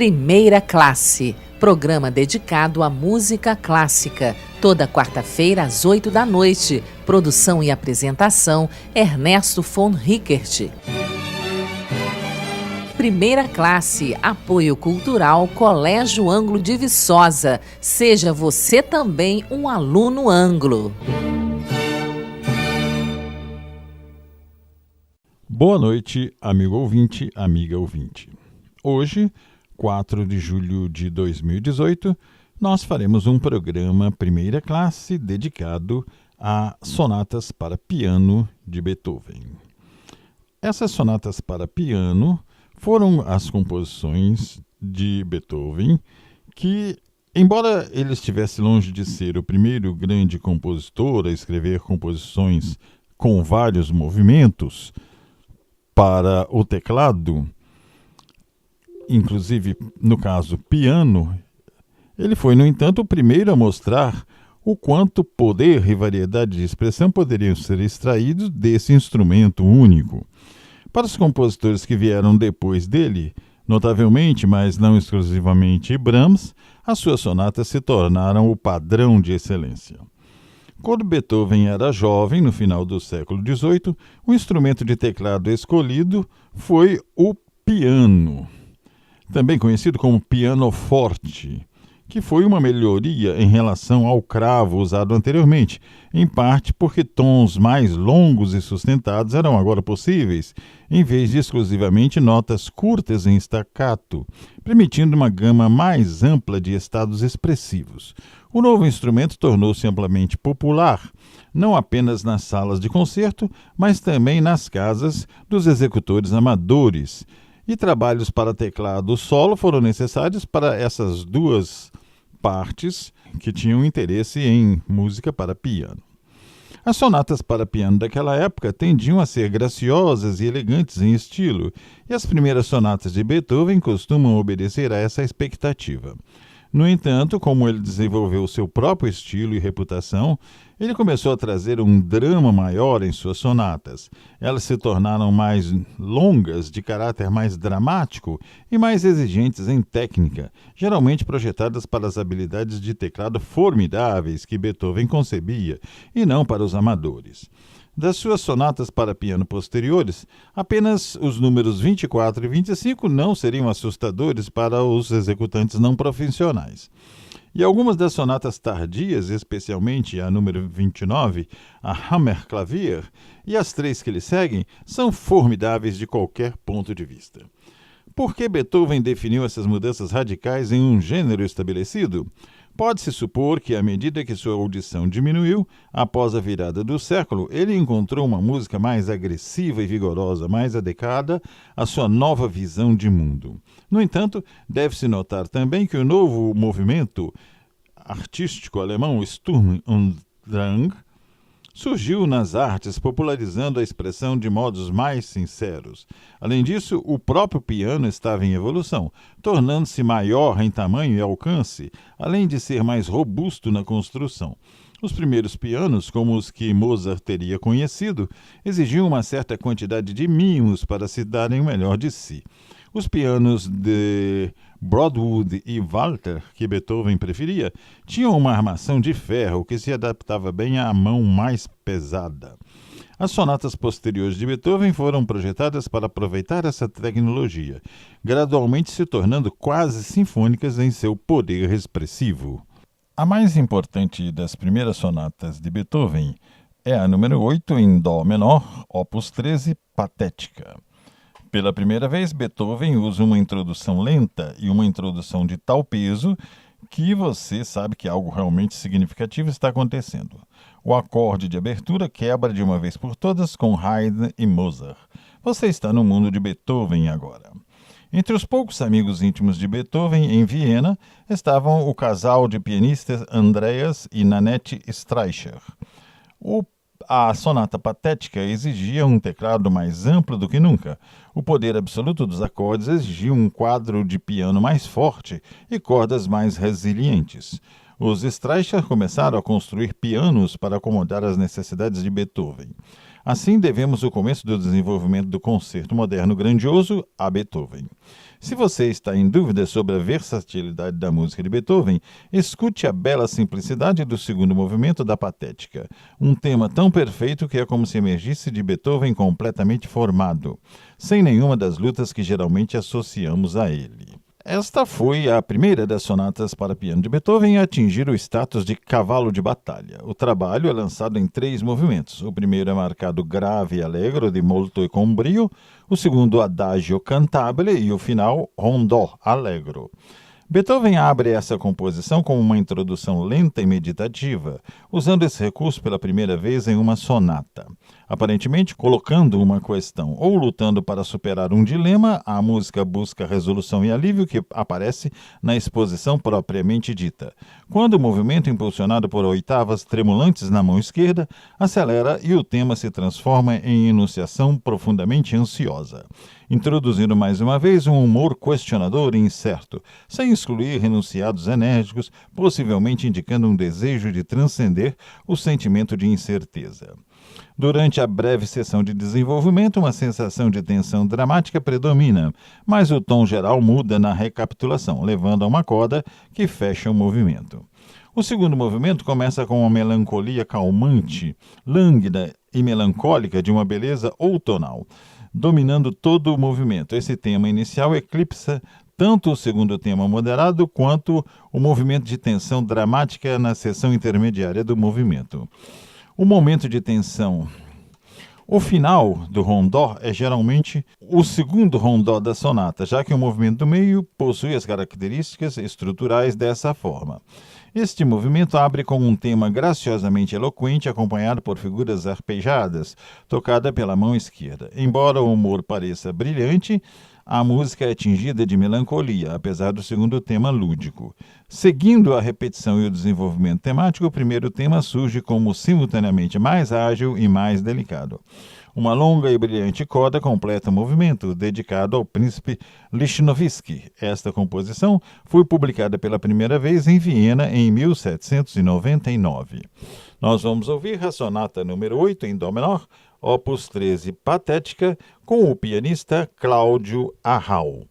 Primeira Classe, programa dedicado à música clássica. Toda quarta-feira às 8 da noite. Produção e apresentação, Ernesto von Rickert. Primeira Classe, apoio cultural Colégio Ângulo de Viçosa. Seja você também um aluno Ângulo. Boa noite, amigo ouvinte, amiga ouvinte. Hoje, 4 de julho de 2018, nós faremos um programa Primeira Classe dedicado a sonatas para piano de Beethoven. Essas sonatas para piano foram as composições de Beethoven que, embora ele estivesse longe de ser o primeiro grande compositor a escrever composições com vários movimentos para o teclado, inclusive no caso piano, ele foi, no entanto, o primeiro a mostrar o quanto poder e variedade de expressão poderiam ser extraídos desse instrumento único. Para os compositores que vieram depois dele, notavelmente, mas não exclusivamente Brahms, as suas sonatas se tornaram o padrão de excelência. Quando Beethoven era jovem, no final do século XVIII, o instrumento de teclado escolhido foi o piano, também conhecido como pianoforte, que foi uma melhoria em relação ao cravo usado anteriormente, em parte porque tons mais longos e sustentados eram agora possíveis, em vez de exclusivamente notas curtas em staccato, permitindo uma gama mais ampla de estados expressivos. O novo instrumento tornou-se amplamente popular, não apenas nas salas de concerto, mas também nas casas dos executores amadores, e trabalhos para teclado solo foram necessários para essas duas partes que tinham interesse em música para piano. As sonatas para piano daquela época tendiam a ser graciosas e elegantes em estilo, e as primeiras sonatas de Beethoven costumam obedecer a essa expectativa. No entanto, como ele desenvolveu seu próprio estilo e reputação, ele começou a trazer um drama maior em suas sonatas. Elas se tornaram mais longas, de caráter mais dramático e mais exigentes em técnica, geralmente projetadas para as habilidades de teclado formidáveis que Beethoven concebia, e não para os amadores. Das suas sonatas para piano posteriores, apenas os números 24 e 25 não seriam assustadores para os executantes não profissionais. E algumas das sonatas tardias, especialmente a número 29, a Hammerklavier, e as três que lhe seguem, são formidáveis de qualquer ponto de vista. Por que Beethoven definiu essas mudanças radicais em um gênero estabelecido? Pode-se supor que, à medida que sua audição diminuiu, após a virada do século, ele encontrou uma música mais agressiva e vigorosa, mais adequada à sua nova visão de mundo. No entanto, deve-se notar também que o novo movimento artístico alemão, Sturm und Drang, surgiu nas artes, popularizando a expressão de modos mais sinceros. Além disso, o próprio piano estava em evolução, tornando-se maior em tamanho e alcance, além de ser mais robusto na construção. Os primeiros pianos, como os que Mozart teria conhecido, exigiam uma certa quantidade de mimos para se darem o melhor de si. Os pianos de Broadwood e Walter, que Beethoven preferia, tinham uma armação de ferro que se adaptava bem à mão mais pesada. As sonatas posteriores de Beethoven foram projetadas para aproveitar essa tecnologia, gradualmente se tornando quase sinfônicas em seu poder expressivo. A mais importante das primeiras sonatas de Beethoven é a número 8 em Dó menor, opus 13, Patética. Pela primeira vez, Beethoven usa uma introdução lenta e uma introdução de tal peso que você sabe que algo realmente significativo está acontecendo. O acorde de abertura quebra de uma vez por todas com Haydn e Mozart. Você está no mundo de Beethoven agora. Entre os poucos amigos íntimos de Beethoven em Viena estavam o casal de pianistas Andreas e Nanette Streicher. A sonata patética exigia um teclado mais amplo do que nunca. O poder absoluto dos acordes exigia um quadro de piano mais forte e cordas mais resilientes. Os Streicher começaram a construir pianos para acomodar as necessidades de Beethoven. Assim, devemos o começo do desenvolvimento do concerto moderno grandioso a Beethoven. Se você está em dúvida sobre a versatilidade da música de Beethoven, escute a bela simplicidade do segundo movimento da Patética, um tema tão perfeito que é como se emergisse de Beethoven completamente formado, sem nenhuma das lutas que geralmente associamos a ele. Esta foi a primeira das sonatas para piano de Beethoven a atingir o status de cavalo de batalha. O trabalho é lançado em 3 movimentos. O primeiro é marcado grave allegro de molto e con brio, o segundo adagio cantabile e o final rondò allegro. Beethoven abre essa composição com uma introdução lenta e meditativa, usando esse recurso pela primeira vez em uma sonata. Aparentemente, colocando uma questão ou lutando para superar um dilema, a música busca resolução e alívio que aparece na exposição propriamente dita. Quando o movimento, impulsionado por oitavas tremulantes na mão esquerda, acelera e o tema se transforma em enunciação profundamente ansiosa, introduzindo mais uma vez um humor questionador e incerto, sem excluir renunciados enérgicos, possivelmente indicando um desejo de transcender o sentimento de incerteza. Durante a breve sessão de desenvolvimento, uma sensação de tensão dramática predomina, mas o tom geral muda na recapitulação, levando a uma coda que fecha o movimento. O segundo movimento começa com uma melancolia calmante, lânguida e melancólica de uma beleza outonal, dominando todo o movimento. Esse tema inicial eclipsa tanto o segundo tema moderado quanto o movimento de tensão dramática na seção intermediária do movimento. O momento de tensão. O final do rondó é geralmente o segundo rondó da sonata, já que o movimento do meio possui as características estruturais dessa forma. Este movimento abre com um tema graciosamente eloquente, acompanhado por figuras arpejadas, tocada pela mão esquerda. Embora o humor pareça brilhante, a música é tingida de melancolia, apesar do segundo tema lúdico. Seguindo a repetição e o desenvolvimento temático, o primeiro tema surge como simultaneamente mais ágil e mais delicado. Uma longa e brilhante coda completa o movimento, dedicado ao príncipe Lichnowsky. Esta composição foi publicada pela primeira vez em Viena em 1799. Nós vamos ouvir a sonata número 8 em dó menor, opus 13 Patética, com o pianista Cláudio Arrau.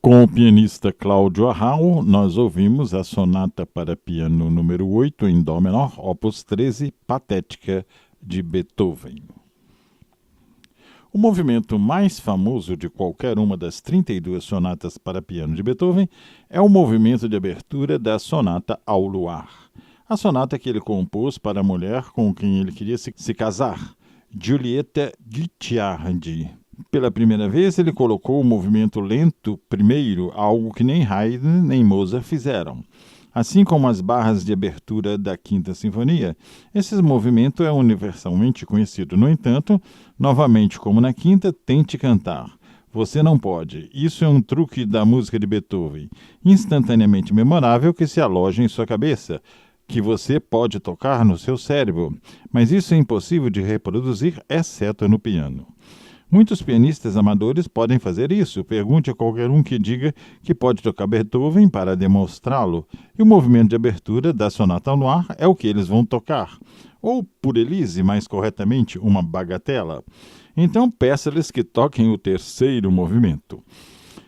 Com o pianista Cláudio Arrau, nós ouvimos a Sonata para Piano número 8 em Dó menor, opus 13, Patética, de Beethoven. O movimento mais famoso de qualquer uma das 32 sonatas para piano de Beethoven é o movimento de abertura da Sonata ao Luar, a sonata que ele compôs para a mulher com quem ele queria se casar, Giulietta Guicciardi. Pela primeira vez, ele colocou o movimento lento primeiro, algo que nem Haydn nem Mozart fizeram. Assim como as barras de abertura da Quinta Sinfonia, esse movimento é universalmente conhecido. No entanto, novamente como na Quinta, tente cantar. Você não pode. Isso é um truque da música de Beethoven, instantaneamente memorável que se aloja em sua cabeça, que você pode tocar no seu cérebro, mas isso é impossível de reproduzir, exceto no piano. Muitos pianistas amadores podem fazer isso. Pergunte a qualquer um que diga que pode tocar Beethoven para demonstrá-lo. E o movimento de abertura da Sonata ao Luar é o que eles vão tocar. Ou, por Elise, mais corretamente, uma bagatela. Então peça-lhes que toquem o terceiro movimento.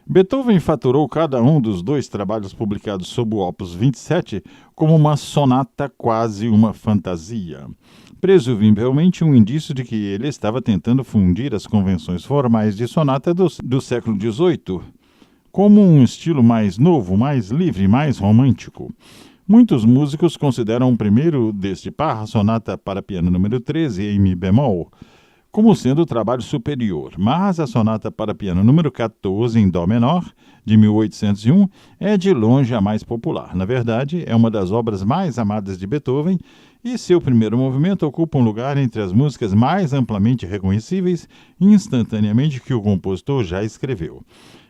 Beethoven faturou cada um dos 2 trabalhos publicados sob o Opus 27 como uma sonata quase uma fantasia. Presumivelmente um indício de que ele estava tentando fundir as convenções formais de sonata do século XVIII, como um estilo mais novo, mais livre, mais romântico. Muitos músicos consideram o primeiro deste par, a Sonata para Piano número 13, em Mi bemol, como sendo o trabalho superior, mas a Sonata para Piano número 14, em Dó menor, de 1801, é de longe a mais popular. Na verdade, é uma das obras mais amadas de Beethoven e seu primeiro movimento ocupa um lugar entre as músicas mais amplamente reconhecíveis instantaneamente que o compositor já escreveu.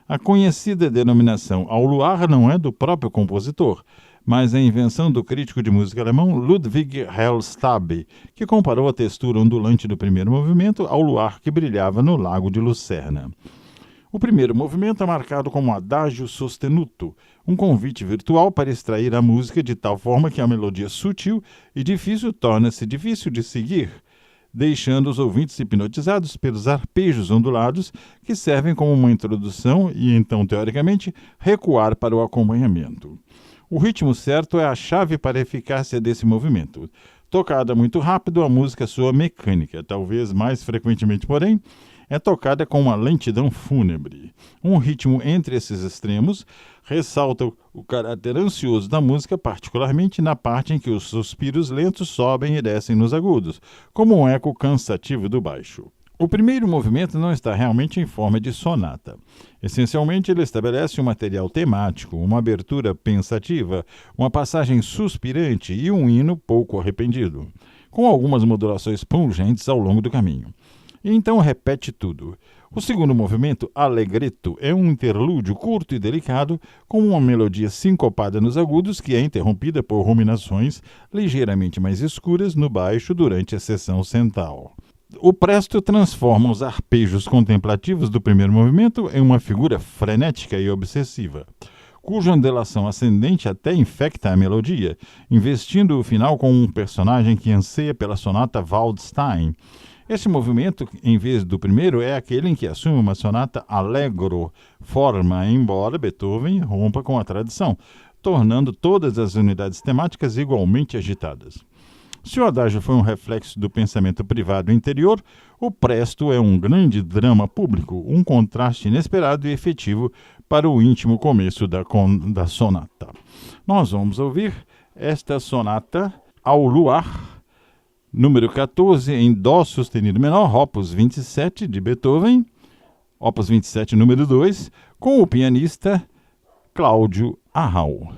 A conhecida denominação Ao Luar não é do próprio compositor, mas a invenção do crítico de música alemão Ludwig Hellstab, que comparou a textura ondulante do primeiro movimento ao luar que brilhava no lago de Lucerna. O primeiro movimento é marcado como adagio sostenuto, um convite virtual para extrair a música de tal forma que a melodia sutil e difícil torna-se difícil de seguir, deixando os ouvintes hipnotizados pelos arpejos ondulados que servem como uma introdução e, então, teoricamente, recuar para o acompanhamento. O ritmo certo é a chave para a eficácia desse movimento. Tocada muito rápido, a música soa mecânica, talvez mais frequentemente, porém, é tocada com uma lentidão fúnebre. Um ritmo entre esses extremos ressalta o caráter ansioso da música, particularmente na parte em que os suspiros lentos sobem e descem nos agudos, como um eco cansativo do baixo. O primeiro movimento não está realmente em forma de sonata. Essencialmente, ele estabelece um material temático, uma abertura pensativa, uma passagem suspirante e um hino pouco arrependido, com algumas modulações pungentes ao longo do caminho. E então repete tudo. O segundo movimento, Allegretto, é um interlúdio curto e delicado, com uma melodia sincopada nos agudos que é interrompida por ruminações ligeiramente mais escuras no baixo durante a seção central. O presto transforma os arpejos contemplativos do primeiro movimento em uma figura frenética e obsessiva, cuja ondulação ascendente até infecta a melodia, investindo o final com um personagem que anseia pela sonata Waldstein. Esse movimento, em vez do primeiro, é aquele em que assume uma sonata allegro, forma, embora Beethoven rompa com a tradição, tornando todas as unidades temáticas igualmente agitadas. Se o adágio foi um reflexo do pensamento privado interior, o presto é um grande drama público, um contraste inesperado e efetivo para o íntimo começo da sonata. Nós vamos ouvir esta sonata ao luar, número 14, em Dó sustenido menor, opus 27, de Beethoven, opus 27, número 2, com o pianista Cláudio Arrau.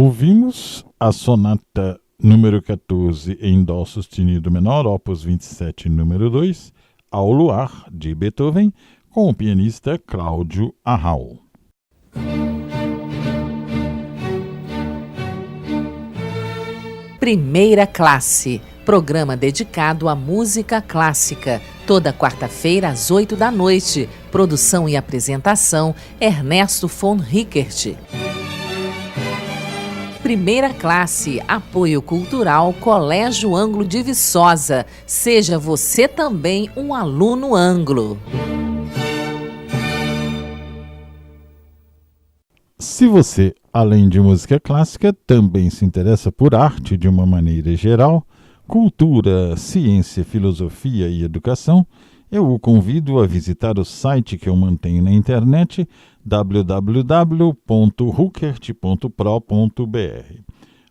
Ouvimos a sonata número 14 em Dó sustenido menor, opus 27, número 2, Ao Luar, de Beethoven, com o pianista Cláudio Arrau. Primeira Classe, programa dedicado à música clássica, toda quarta-feira às 8 da noite. Produção e apresentação, Ernesto von Rickert. Primeira Classe, apoio cultural Colégio Ângulo de Viçosa. Seja você também um aluno Ângulo. Se você, além de música clássica, também se interessa por arte de uma maneira geral, cultura, ciência, filosofia e educação, eu o convido a visitar o site que eu mantenho na internet, www.ruckert.pro.br.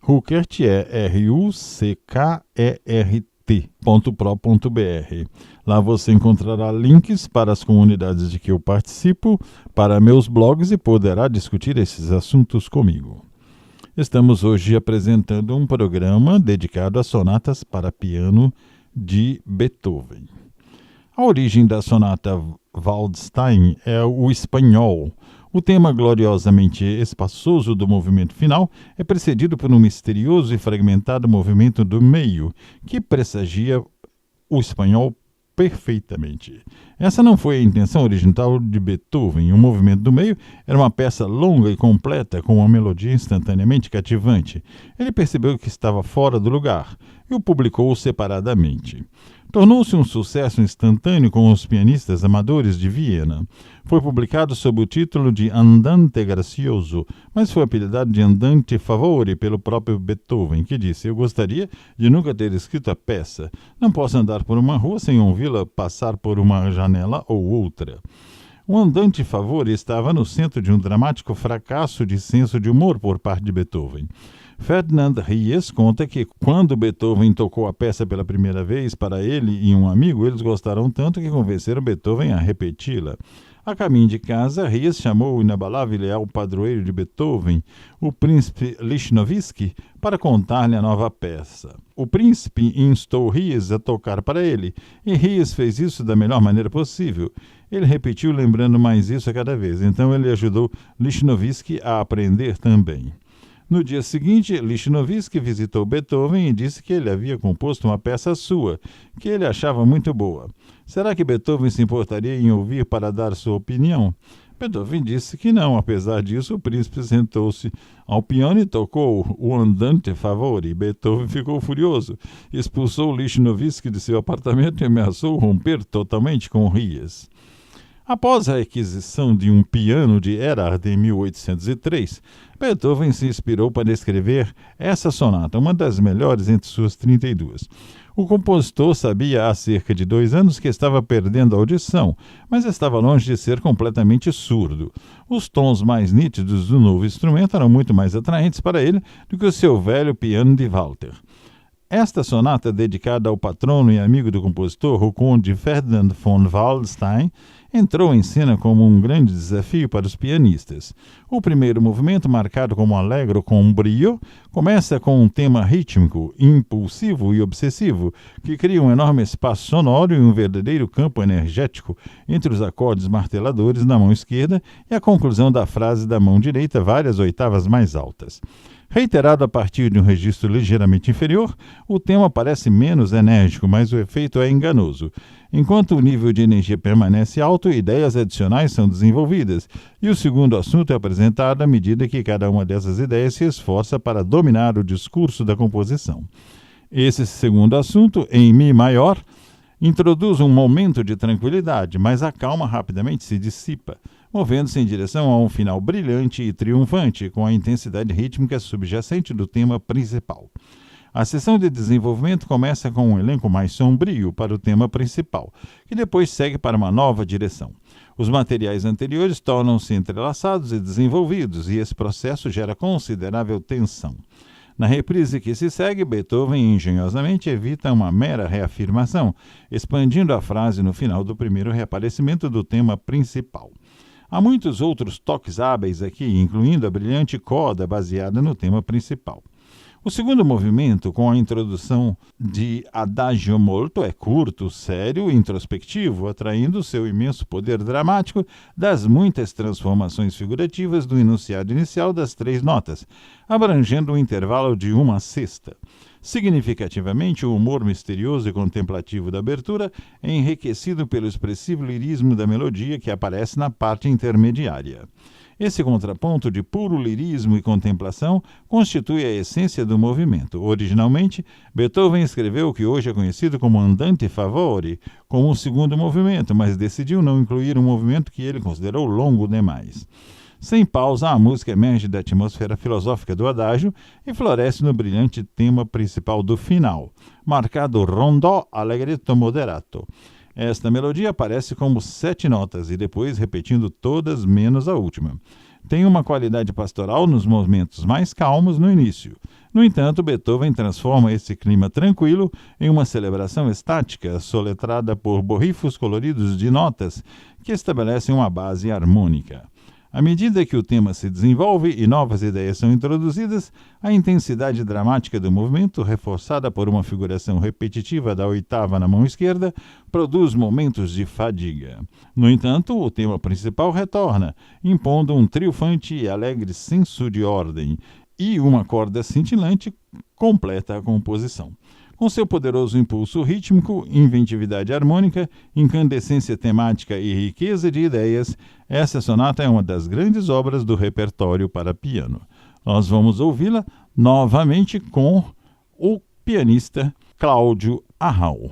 Ruckert é ruckert.pro.br. Lá você encontrará links para as comunidades de que eu participo, para meus blogs e poderá discutir esses assuntos comigo. Estamos hoje apresentando um programa dedicado a sonatas para piano de Beethoven. A origem da sonata Waldstein é o espanhol. O tema gloriosamente espaçoso do movimento final é precedido por um misterioso e fragmentado movimento do meio, que pressagia o espanhol perfeitamente. Essa não foi a intenção original de Beethoven. O movimento do meio era uma peça longa e completa, com uma melodia instantaneamente cativante. Ele percebeu que estava fora do lugar e o publicou separadamente. Tornou-se um sucesso instantâneo com os pianistas amadores de Viena. Foi publicado sob o título de Andante Gracioso, mas foi apelidado de Andante Favore pelo próprio Beethoven, que disse: "Eu gostaria de nunca ter escrito a peça. Não posso andar por uma rua sem ouvi-la passar por uma janela ou outra." O Andante Favore estava no centro de um dramático fracasso de senso de humor por parte de Beethoven. Ferdinand Ries conta que quando Beethoven tocou a peça pela primeira vez para ele e um amigo, eles gostaram tanto que convenceram Beethoven a repeti-la. A caminho de casa, Ries chamou o inabalável e leal padroeiro de Beethoven, o príncipe Lichnowsky, para contar-lhe a nova peça. O príncipe instou Ries a tocar para ele, e Ries fez isso da melhor maneira possível. Ele repetiu lembrando mais isso a cada vez, então ele ajudou Lichnowsky a aprender também. No dia seguinte, Lichnowsky visitou Beethoven e disse que ele havia composto uma peça sua, que ele achava muito boa. Será que Beethoven se importaria em ouvir para dar sua opinião? Beethoven disse que não. Apesar disso, o príncipe sentou-se ao piano e tocou o Andante Favore. Beethoven ficou furioso, expulsou Lichnowsky de seu apartamento e ameaçou romper totalmente com Ries. Após a aquisição de um piano de Erhard em 1803, Beethoven se inspirou para escrever essa sonata, uma das melhores entre suas 32. O compositor sabia há cerca de 2 anos que estava perdendo a audição, mas estava longe de ser completamente surdo. Os tons mais nítidos do novo instrumento eram muito mais atraentes para ele do que o seu velho piano de Walter. Esta sonata, dedicada ao patrono e amigo do compositor, o conde Ferdinand von Waldstein, entrou em cena como um grande desafio para os pianistas. O primeiro movimento, marcado como allegro com brio, começa com um tema rítmico, impulsivo e obsessivo, que cria um enorme espaço sonoro e um verdadeiro campo energético entre os acordes marteladores na mão esquerda e a conclusão da frase da mão direita, várias oitavas mais altas. Reiterado a partir de um registro ligeiramente inferior, o tema parece menos enérgico, mas o efeito é enganoso. Enquanto o nível de energia permanece alto, ideias adicionais são desenvolvidas, e o segundo assunto é apresentado à medida que cada uma dessas ideias se esforça para dominar o discurso da composição. Esse segundo assunto, em Mi maior, introduz um momento de tranquilidade, mas a calma rapidamente se dissipa, movendo-se em direção a um final brilhante e triunfante, com a intensidade rítmica subjacente do tema principal. A sessão de desenvolvimento começa com um elenco mais sombrio para o tema principal, que depois segue para uma nova direção. Os materiais anteriores tornam-se entrelaçados e desenvolvidos, e esse processo gera considerável tensão. Na reprise que se segue, Beethoven engenhosamente evita uma mera reafirmação, expandindo a frase no final do primeiro reaparecimento do tema principal. Há muitos outros toques hábeis aqui, incluindo a brilhante coda baseada no tema principal. O segundo movimento, com a introdução de Adagio molto, é curto, sério e introspectivo, atraindo seu imenso poder dramático das muitas transformações figurativas do enunciado inicial das 3 notas, abrangendo um intervalo de 1/6. Significativamente, o humor misterioso e contemplativo da abertura é enriquecido pelo expressivo lirismo da melodia que aparece na parte intermediária. Esse contraponto de puro lirismo e contemplação constitui a essência do movimento. Originalmente, Beethoven escreveu o que hoje é conhecido como Andante Favori, como o segundo movimento, mas decidiu não incluir um movimento que ele considerou longo demais. Sem pausa, a música emerge da atmosfera filosófica do adágio e floresce no brilhante tema principal do final, marcado rondò allegretto moderato. Esta melodia aparece como 7 notas e depois repetindo todas menos a última. Tem uma qualidade pastoral nos momentos mais calmos no início. No entanto, Beethoven transforma esse clima tranquilo em uma celebração estática, soletrada por borrifos coloridos de notas que estabelecem uma base harmônica. À medida que o tema se desenvolve e novas ideias são introduzidas, a intensidade dramática do movimento, reforçada por uma figuração repetitiva da oitava na mão esquerda, produz momentos de fadiga. No entanto, o tema principal retorna, impondo um triunfante e alegre senso de ordem, e uma corda cintilante completa a composição. Com seu poderoso impulso rítmico, inventividade harmônica, incandescência temática e riqueza de ideias, essa sonata é uma das grandes obras do repertório para piano. Nós vamos ouvi-la novamente com o pianista Cláudio Arrau.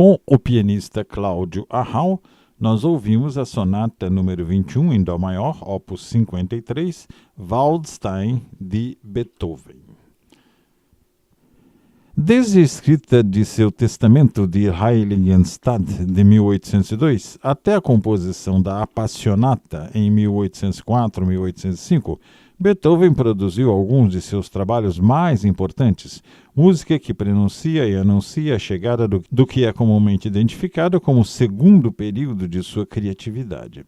Com o pianista Cláudio Arrau, nós ouvimos a sonata número 21 em Dó maior, opus 53, Waldstein, de Beethoven. Desde a escrita de seu Testamento de Heiligenstadt, de 1802, até a composição da Appassionata, em 1804-1805, Beethoven produziu alguns de seus trabalhos mais importantes, música que prenuncia e anuncia a chegada do que é comumente identificado como o segundo período de sua criatividade.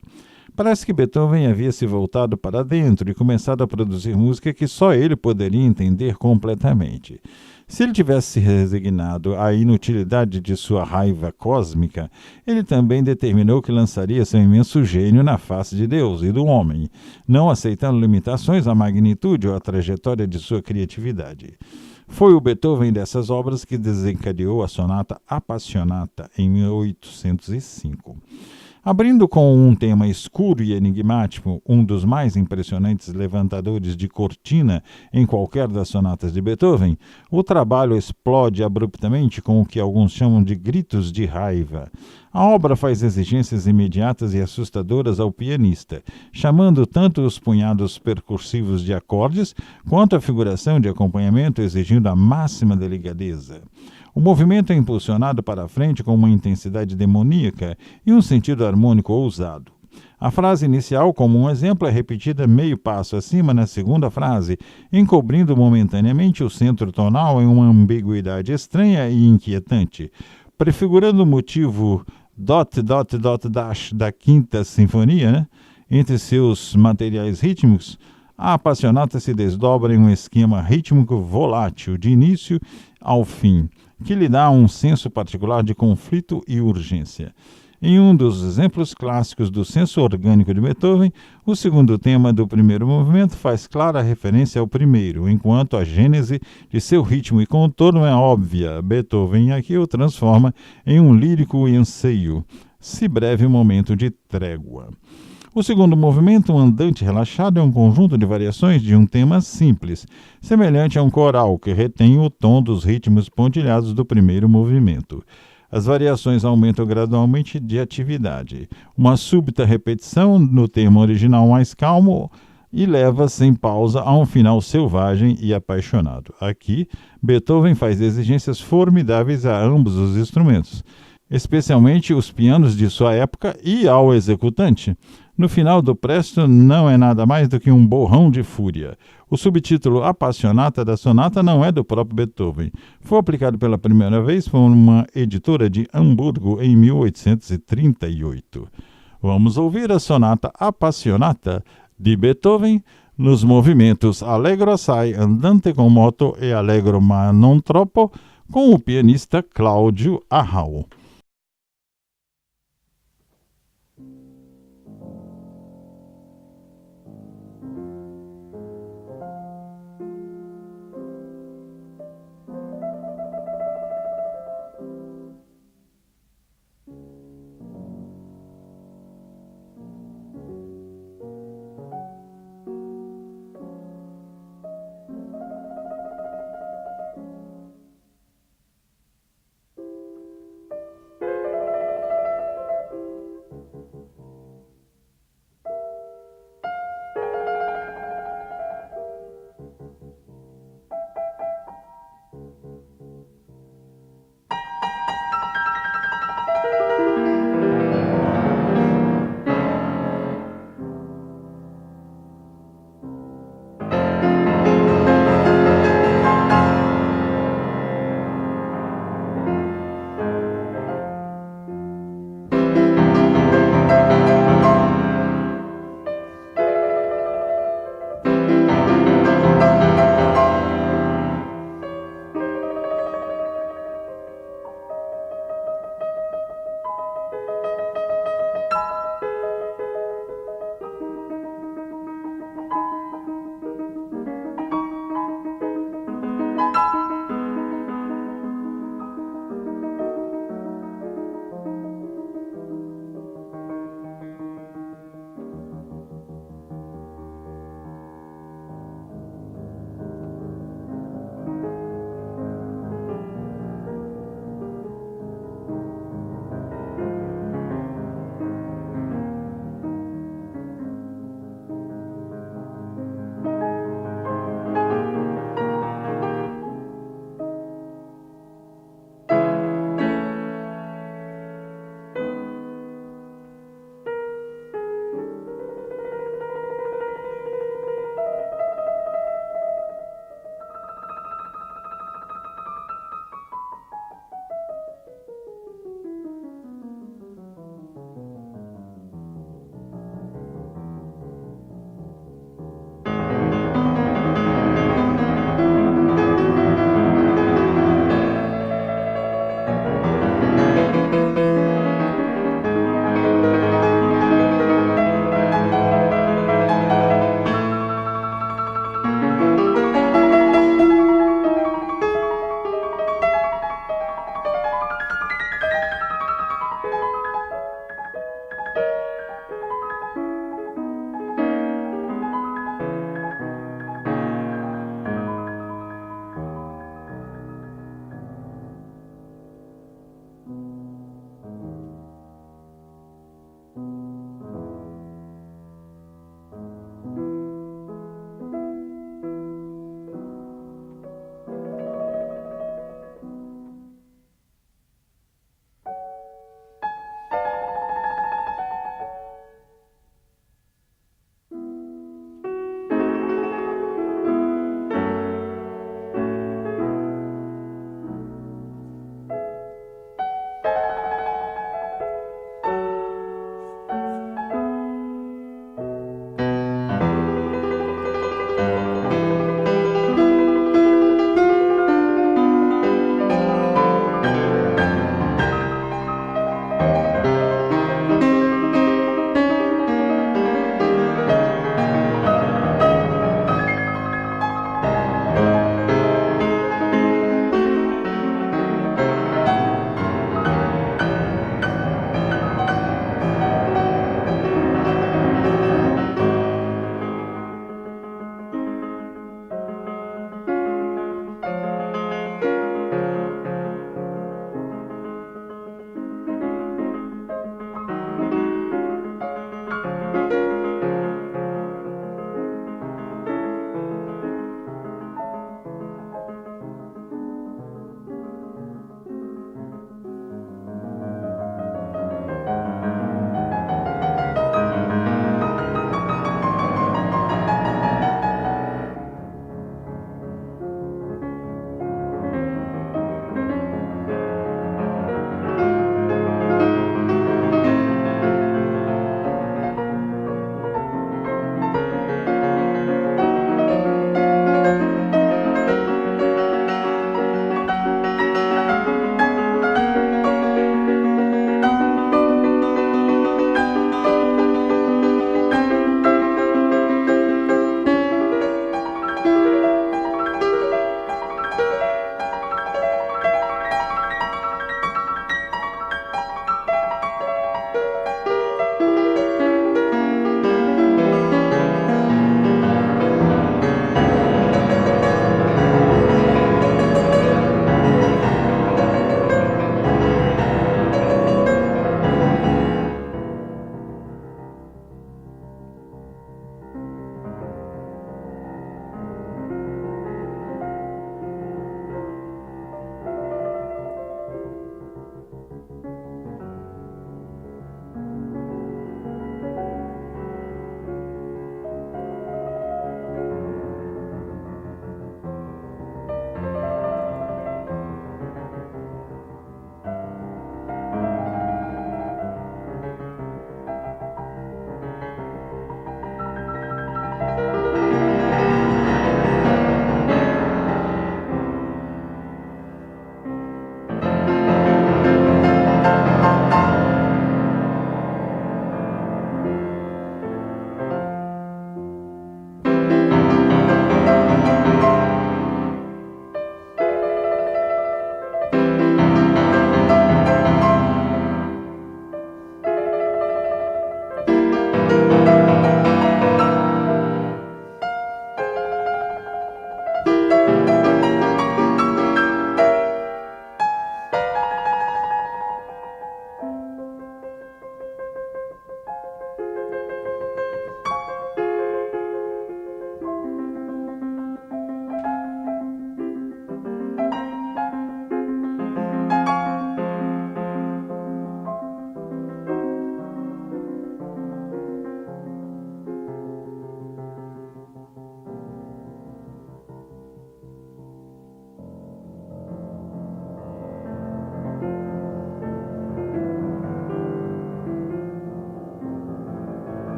Parece que Beethoven havia se voltado para dentro e começado a produzir música que só ele poderia entender completamente. Se ele tivesse se resignado à inutilidade de sua raiva cósmica, ele também determinou que lançaria seu imenso gênio na face de Deus e do homem, não aceitando limitações à magnitude ou à trajetória de sua criatividade. Foi o Beethoven dessas obras que desencadeou a sonata Appassionata em 1805. Abrindo com um tema escuro e enigmático, um dos mais impressionantes levantadores de cortina em qualquer das sonatas de Beethoven, o trabalho explode abruptamente com o que alguns chamam de gritos de raiva. A obra faz exigências imediatas e assustadoras ao pianista, chamando tanto os punhados percursivos de acordes, quanto a figuração de acompanhamento exigindo a máxima delicadeza. O movimento é impulsionado para a frente com uma intensidade demoníaca e um sentido harmônico ousado. A frase inicial, como um exemplo, é repetida meio passo acima na segunda frase, encobrindo momentaneamente o centro tonal em uma ambiguidade estranha e inquietante. Prefigurando o motivo dot, dot, dot, dash da Quinta Sinfonia, entre seus materiais rítmicos, a Appassionata se desdobra em um esquema rítmico volátil, de início ao fim, que lhe dá um senso particular de conflito e urgência. Em um dos exemplos clássicos do senso orgânico de Beethoven, o segundo tema do primeiro movimento faz clara referência ao primeiro, enquanto a gênese de seu ritmo e contorno é óbvia. Beethoven aqui o transforma em um lírico anseio, se breve momento de trégua. O segundo movimento, um andante relaxado, é um conjunto de variações de um tema simples, semelhante a um coral que retém o tom dos ritmos pontilhados do primeiro movimento. As variações aumentam gradualmente de atividade. Uma súbita repetição no tema original mais calmo e leva sem pausa a um final selvagem e apaixonado. Aqui, Beethoven faz exigências formidáveis a ambos os instrumentos, especialmente os pianos de sua época e ao executante. No final do presto não é nada mais do que um borrão de fúria. O subtítulo Appassionata da sonata não é do próprio Beethoven. Foi aplicado pela primeira vez por uma editora de Hamburgo em 1838. Vamos ouvir a sonata Appassionata de Beethoven nos movimentos Allegro assai, andante con moto e Allegro ma non troppo, com o pianista Cláudio Arrau.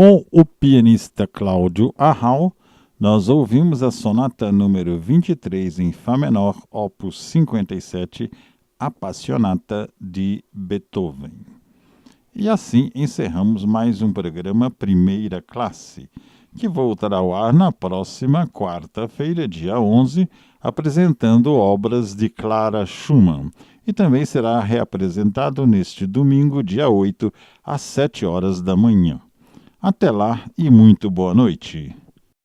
Com o pianista Cláudio Arrau, nós ouvimos a sonata número 23 em Fá menor, opus 57, Appassionata de Beethoven. E assim encerramos mais um programa Primeira Classe, que voltará ao ar na próxima quarta-feira, dia 11, apresentando obras de Clara Schumann, e também será reapresentado neste domingo, dia 8, às 7 horas da manhã. Até lá e muito boa noite.